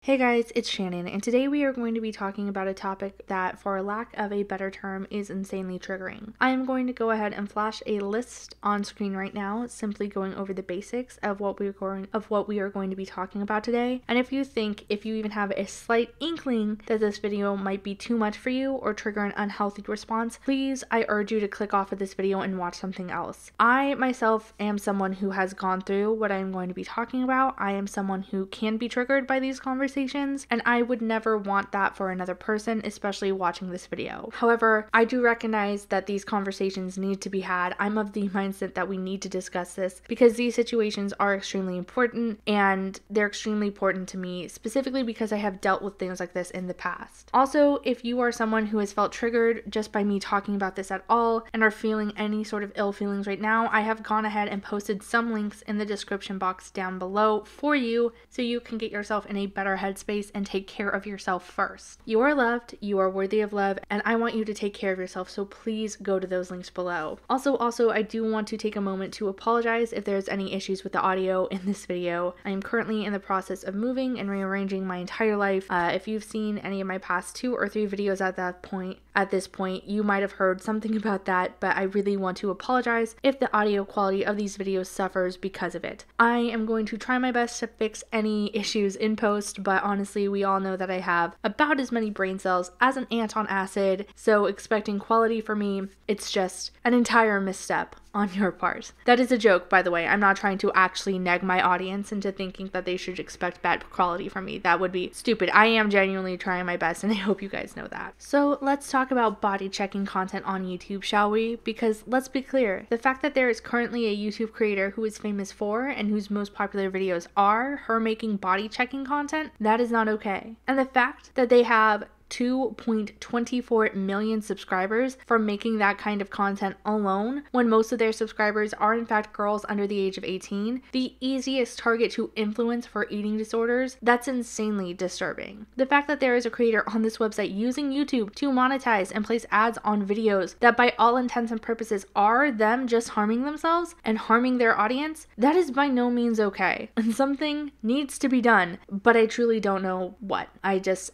Hey guys, it's Shannon, and today we are going to be talking about a topic that, for lack of a better term, is insanely triggering. I am going to go ahead and flash a list on screen right now, simply going over the basics of what we are going to be talking about today. And if you even have a slight inkling that this video might be too much for you or trigger an unhealthy response, please, I urge you to click off of this video and watch something else. I myself am someone who has gone through what I am going to be talking about. I am someone who can be triggered by these conversations, and I would never want that for another person, especially watching this video. However, I do recognize that these conversations need to be had. I'm of the mindset that we need to discuss this because these situations are extremely important, and they're extremely important to me specifically because I have dealt with things like this in the past. Also, if you are someone who has felt triggered just by me talking about this at all and are feeling any sort of ill feelings right now, I have gone ahead and posted some links in the description box down below for you so you can get yourself in a better headspace and take care of yourself first. You are loved, you are worthy of love, and I want you to take care of yourself, so please go to those links below. Also, I do want to take a moment to apologize if there's any issues with the audio in this video. I am currently in the process of moving and rearranging my entire life. If you've seen any of my past 2 or 3 videos at this point, you might have heard something about that, but I really want to apologize if the audio quality of these videos suffers because of it. I am going to try my best to fix any issues in post, but honestly, we all know that I have about as many brain cells as an ant on acid, so expecting quality for me, it's just an entire misstep on your part. That is a joke, by the way. I'm not trying to actually neg my audience into thinking that they should expect bad quality from me. That would be stupid. I am genuinely trying my best, and I hope you guys know that. So let's talk about body checking content on YouTube, shall we? Because let's be clear, the fact that there is currently a YouTube creator who is famous for and whose most popular videos are her making body checking content, that is not okay. And the fact that they have 2.24 million subscribers for making that kind of content alone, when most of their subscribers are in fact girls under the age of 18, the easiest target to influence for eating disorders, that's insanely disturbing. The fact that there is a creator on this website using YouTube to monetize and place ads on videos that by all intents and purposes are them just harming themselves and harming their audience, that is by no means okay. And something needs to be done, but I truly don't know what.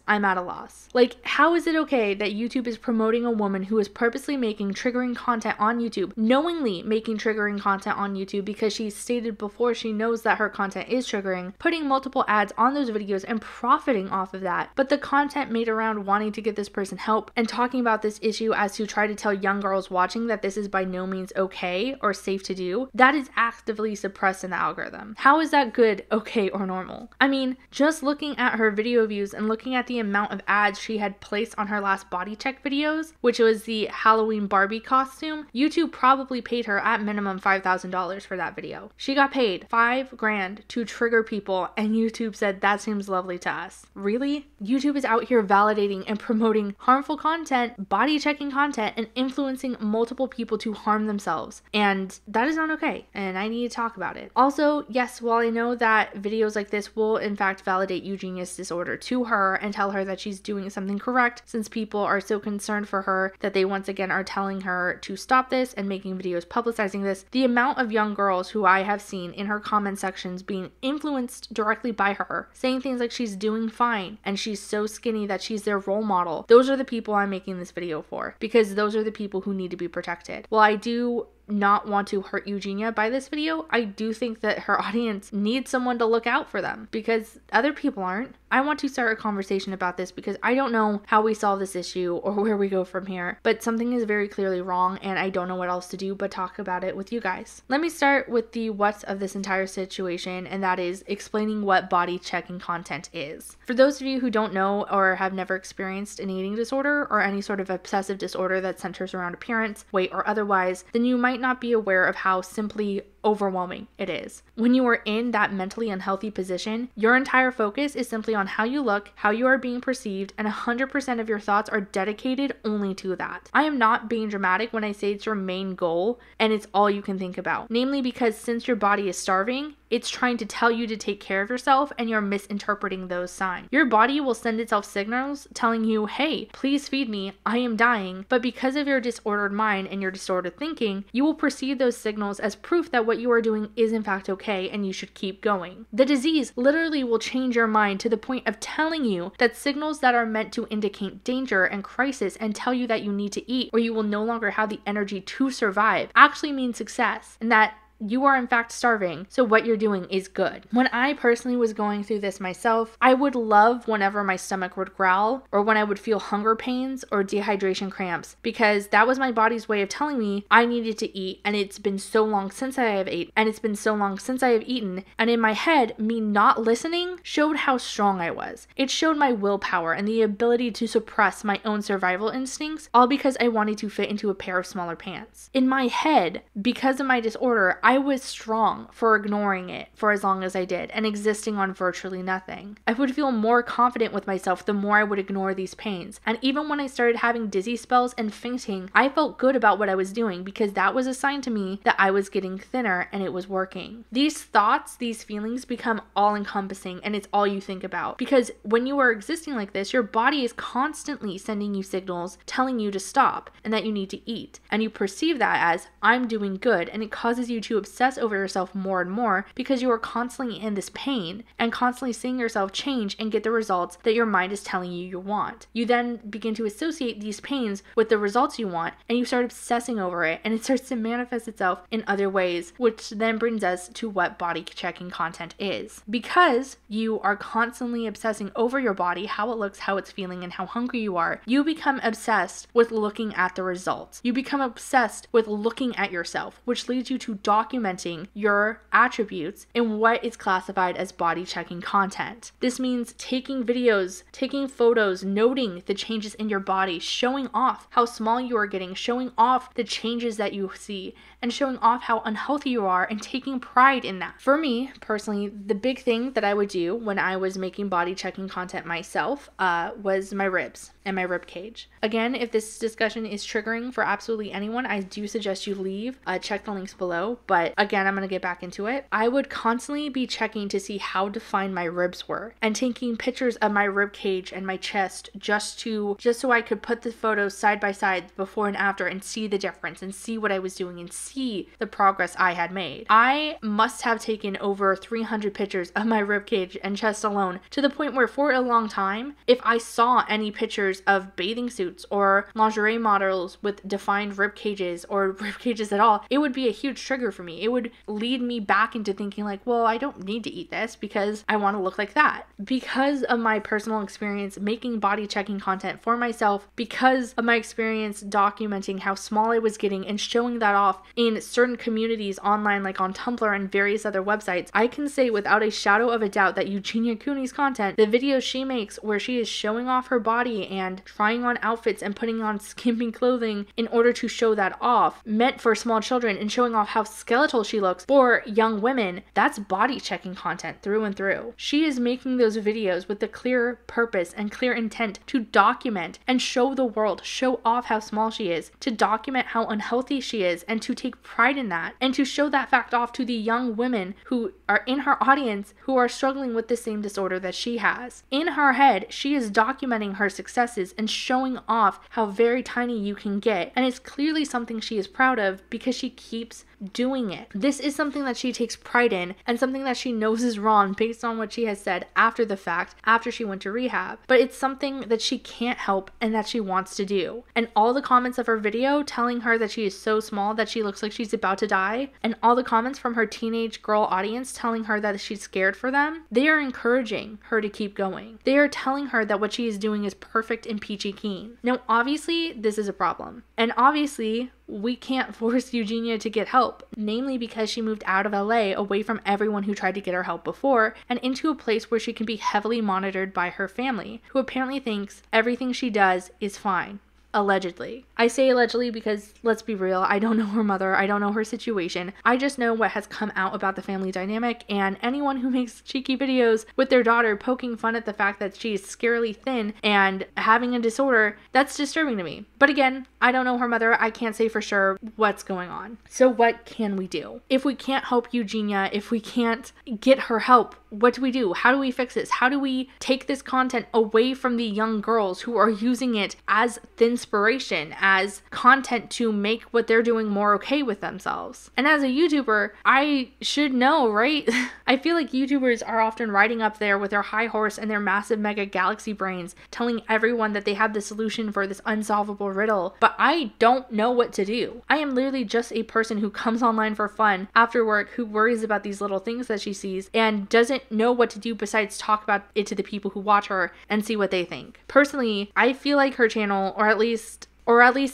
I'm at a loss. Like, how is it okay that YouTube is promoting a woman who is purposely making triggering content on YouTube, knowingly making triggering content on YouTube because she stated before she knows that her content is triggering, putting multiple ads on those videos and profiting off of that, but the content made around wanting to give this person help and talking about this issue as to try to tell young girls watching that this is by no means okay or safe to do, that is actively suppressed in the algorithm. How is that good, okay, or normal? I mean, just looking at her video views and looking at the amount of ads she had placed on her last body check videos, which was the Halloween Barbie costume, YouTube probably paid her at minimum $5,000 for that video. She got paid $5,000 to trigger people, and YouTube said that seems lovely to us. Really? YouTube is out here validating and promoting harmful content, body checking content, and influencing multiple people to harm themselves, and that is not okay, and I need to talk about it. Also, yes, while I know that videos like this will in fact validate Eugenia's disorder to her and tell her that she's doing something correct, since people are so concerned for her that they once again are telling her to stop this and making videos publicizing this, the amount of young girls who I have seen in her comment sections being influenced directly by her, saying things like she's doing fine and she's so skinny that she's their role model, those are the people I'm making this video for, because those are the people who need to be protected. While I do not want to hurt Eugenia by this video, I do think that her audience needs someone to look out for them because other people aren't. I want to start a conversation about this because I don't know how we solve this issue or where we go from here, but something is very clearly wrong and I don't know what else to do but talk about it with you guys. Let me start with the what of this entire situation, and that is explaining what body checking content is. For those of you who don't know or have never experienced an eating disorder or any sort of obsessive disorder that centers around appearance, weight, or otherwise, then you might not be aware of how simply overwhelming it is. When you are in that mentally unhealthy position, your entire focus is simply on how you look, how you are being perceived, and 100% of your thoughts are dedicated only to that. I am not being dramatic when I say it's your main goal and it's all you can think about. Namely because since your body is starving, It's trying to tell you to take care of yourself, and you're misinterpreting those signs. Your body will send itself signals telling you, hey, please feed me, I am dying. But because of your disordered mind and your disordered thinking, you will perceive those signals as proof that what you are doing is in fact okay and you should keep going. The disease literally will change your mind to the point of telling you that signals that are meant to indicate danger and crisis and tell you that you need to eat or you will no longer have the energy to survive actually mean success, and that you are in fact starving, so what you're doing is good. When I personally was going through this myself, I would love whenever my stomach would growl or when I would feel hunger pains or dehydration cramps, because that was my body's way of telling me I needed to eat, and it's been so long since I have ate, and it's been so long since I have eaten. And in my head, me not listening showed how strong I was. It showed my willpower and the ability to suppress my own survival instincts, all because I wanted to fit into a pair of smaller pants. In my head, because of my disorder, I was strong for ignoring it for as long as I did and existing on virtually nothing. I would feel more confident with myself the more I would ignore these pains. And even when I started having dizzy spells and fainting, I felt good about what I was doing because that was a sign to me that I was getting thinner and it was working. These thoughts, these feelings become all encompassing, and it's all you think about. Because when you are existing like this, your body is constantly sending you signals telling you to stop and that you need to eat. And you perceive that as, I'm doing good, and it causes you to obsess over yourself more and more because you are constantly in this pain and constantly seeing yourself change and get the results that your mind is telling you you want. You then begin to associate these pains with the results you want, and you start obsessing over it, and it starts to manifest itself in other ways, which then brings us to what body checking content is. Because you are constantly obsessing over your body, how it looks, how it's feeling, and how hungry you are, you become obsessed with looking at the results. You become obsessed with looking at yourself, which leads you to documenting your attributes in what is classified as body checking content. This means taking videos, taking photos, noting the changes in your body, showing off how small you are getting, showing off the changes that you see, and showing off how unhealthy you are and taking pride in that. For me, personally, the big thing that I would do when I was making body checking content myself was my ribs and my rib cage. Again, if this discussion is triggering for absolutely anyone, I do suggest you leave. Check the links below. But again, I'm going to get back into it. I would constantly be checking to see how defined my ribs were and taking pictures of my rib cage and my chest just so I could put the photos side by side before and after and see the difference and see what I was doing and see the progress I had made. I must have taken over 300 pictures of my rib cage and chest alone, to the point where for a long time, if I saw any pictures of bathing suits or lingerie models with defined rib cages or rib cages at all, it would be a huge trigger for me. It would lead me back into thinking like, well, I don't need to eat this because I want to look like that. Because of my personal experience making body checking content for myself, because of my experience documenting how small I was getting and showing that off in certain communities online, like on Tumblr and various other websites, I can say without a shadow of a doubt that Eugenia Cooney's content, the videos she makes where she is showing off her body and trying on outfits and putting on skimpy clothing in order to show that off, meant for small children, and showing off how skeletal she looks for young women, that's body checking content through and through. She is making those videos with the clear purpose and clear intent to document and show the world, show off how small she is, to document how unhealthy she is, and to take pride in that, and to show that fact off to the young women who are in her audience who are struggling with the same disorder that she has. In her head, she is documenting her successes and showing off how very tiny you can get, and it's clearly something she is proud of because she keeps doing it. This is something that she takes pride in and something that she knows is wrong based on what she has said after the fact, after she went to rehab. But it's something that she can't help and that she wants to do. And all the comments of her video telling her that she is so small that she looks like she's about to die, and all the comments from her teenage girl audience telling her that she's scared for them, they are encouraging her to keep going. They are telling her that what she is doing is perfect and peachy keen. Now, obviously, this is a problem. And obviously, we can't force Eugenia to get help, namely because she moved out of LA away from everyone who tried to get her help before and into a place where she can be heavily monitored by her family, who apparently thinks everything she does is fine. allegedly. I say allegedly because, let's be real, I don't know her mother, I don't know her situation. I just know what has come out about the family dynamic, and anyone who makes cheeky videos with their daughter poking fun at the fact that she's scarily thin and having a disorder, that's disturbing to me. But again, I don't know her mother. I can't say for sure what's going on. So what can we do? If we can't help Eugenia, if we can't get her help, what do we do? How do we fix this? How do we take this content away from the young girls who are using it as inspiration, as content to make what they're doing more okay with themselves? And as a YouTuber, I should know, right? I feel like YouTubers are often riding up there with their high horse and their massive mega galaxy brains, telling everyone that they have the solution for this unsolvable riddle, but I don't know what to do. I am literally just a person who comes online for fun after work, who worries about these little things that she sees and doesn't know what to do besides talk about it to the people who watch her and see what they think. Personally, I feel like her channel, or at least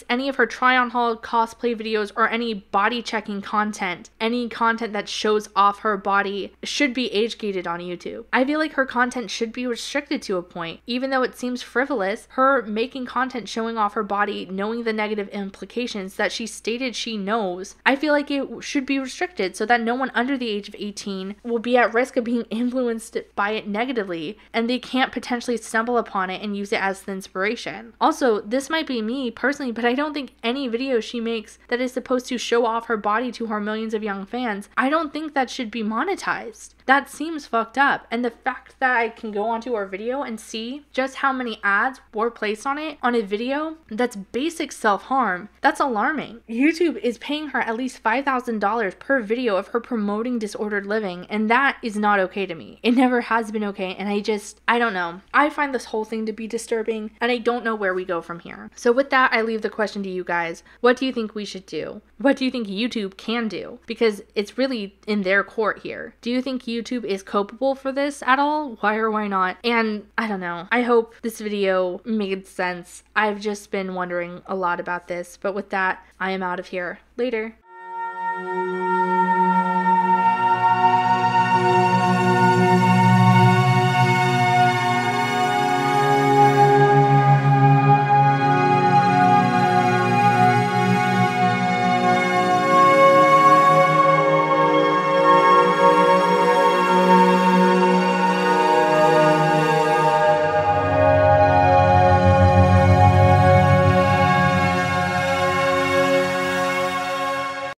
any of her try on haul cosplay videos or any body checking content, any content that shows off her body, should be age gated on YouTube. I feel like her content should be restricted to a point. Even though it seems frivolous, her making content showing off her body, knowing the negative implications that she stated she knows, I feel like it should be restricted so that no one under the age of 18 will be at risk of being influenced by it negatively, and they can't potentially stumble upon it and use it as the inspiration. Also, this might be me personally, but I don't think any video she makes that is supposed to show off her body to her millions of young fans, I don't think that should be monetized. That seems fucked up. And the fact that I can go onto her video and see just how many ads were placed on it on a video that's basic self-harm, that's alarming. YouTube is paying her at least $5,000 per video of her promoting disordered living, and that is not okay to me. It never has been okay, and I don't know. I find this whole thing to be disturbing, and I don't know where we go from here. So with that, I leave the question to you guys. What do you think we should do? What do you think YouTube can do? Because it's really in their court here. Do you think YouTube is culpable for this at all? Why or why not? And I don't know. I hope this video made sense. I've just been wondering a lot about this. But with that, I am out of here. Later.